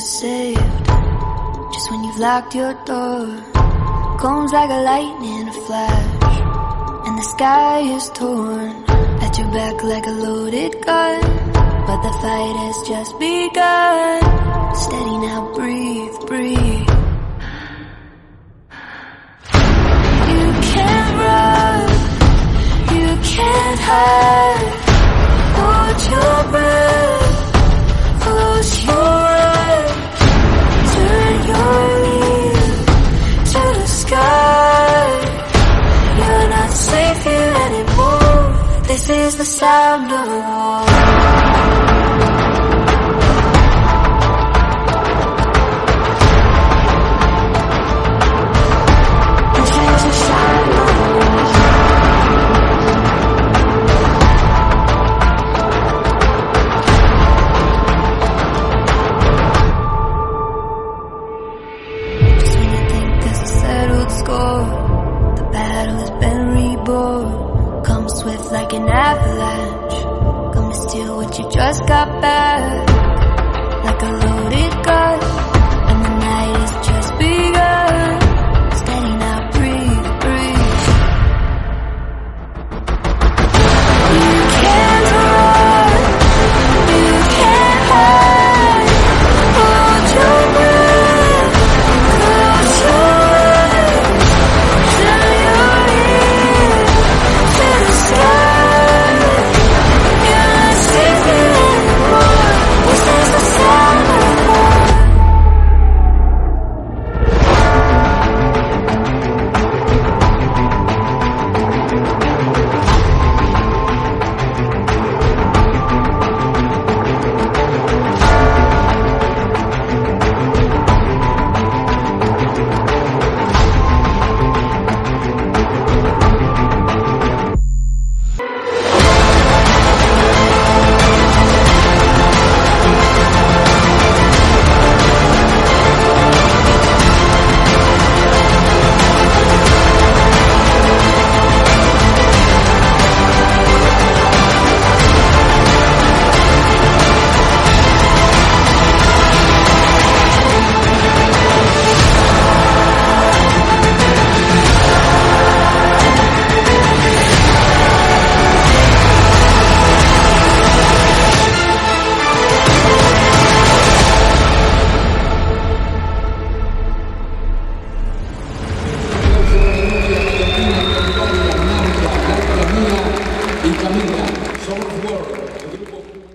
saved. Just when you've locked your door, comes like a lightning flash, and the sky is torn at your back like a loaded gun. But the fight has just begun. Steady now, breathe, breathe. You can't run, you can't hide. Hold your breath, close your eyes. Turn your ear to the sky. You're not safe here anymore. This is the sound of war. Like an avalanche, come to steal what you just got back. Like a loaded gun,